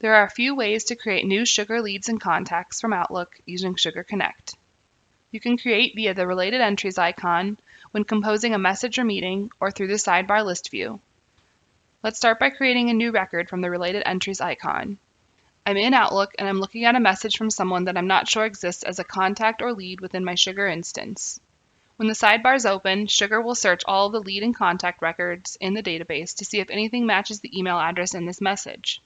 There are a few ways to create new Sugar leads and contacts from Outlook using Sugar Connect. You can create via the Related Entries icon when composing a message or meeting or through the sidebar list view. Let's start by creating a new record from the Related Entries icon. I'm in Outlook and I'm looking at a message from someone that I'm not sure exists as a contact or lead within my Sugar instance. When the sidebar is open, Sugar will search all of the lead and contact records in the database to see if anything matches the email address in this message.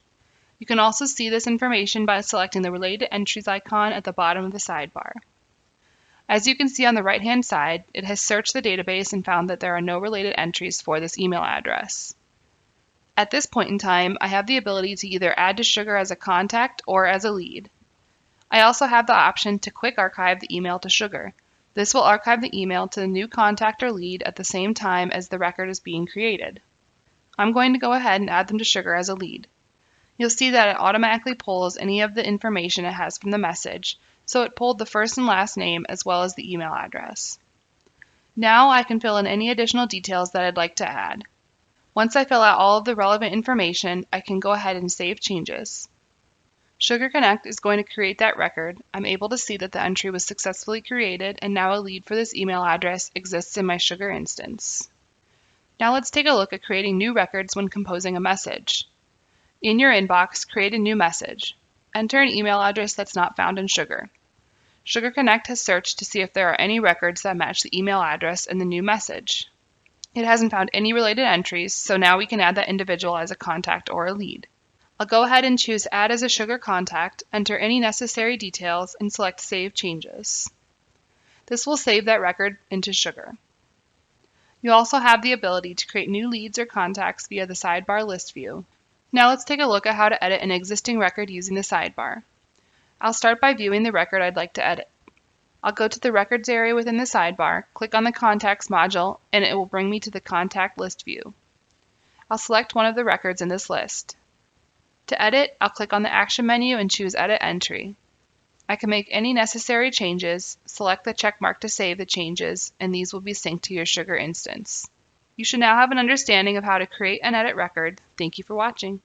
You can also see this information by selecting the Related Entries icon at the bottom of the sidebar. As you can see on the right-hand side, it has searched the database and found that there are no related entries for this email address. At this point in time, I have the ability to either add to Sugar as a contact or as a lead. I also have the option to quick archive the email to Sugar. This will archive the email to the new contact or lead at the same time as the record is being created. I'm going to go ahead and add them to Sugar as a lead. You'll see that it automatically pulls any of the information it has from the message, so it pulled the first and last name as well as the email address. Now I can fill in any additional details that I'd like to add. Once I fill out all of the relevant information, I can go ahead and save changes. Sugar Connect is going to create that record. I'm able to see that the entry was successfully created and now a lead for this email address exists in my Sugar instance. Now let's take a look at creating new records when composing a message. In your inbox, create a new message. Enter an email address that's not found in Sugar. Sugar Connect has searched to see if there are any records that match the email address in the new message. It hasn't found any related entries, so now we can add that individual as a contact or a lead. I'll go ahead and choose Add as a Sugar Contact, enter any necessary details, and select Save Changes. This will save that record into Sugar. You also have the ability to create new leads or contacts via the sidebar list view. Now let's take a look at how to edit an existing record using the sidebar. I'll start by viewing the record I'd like to edit. I'll go to the Records area within the sidebar, click on the Contacts module, and it will bring me to the Contact List view. I'll select one of the records in this list. To edit, I'll click on the Action menu and choose Edit Entry. I can make any necessary changes, select the check mark to save the changes, and these will be synced to your Sugar instance. You should now have an understanding of how to create and edit records. Thank you for watching.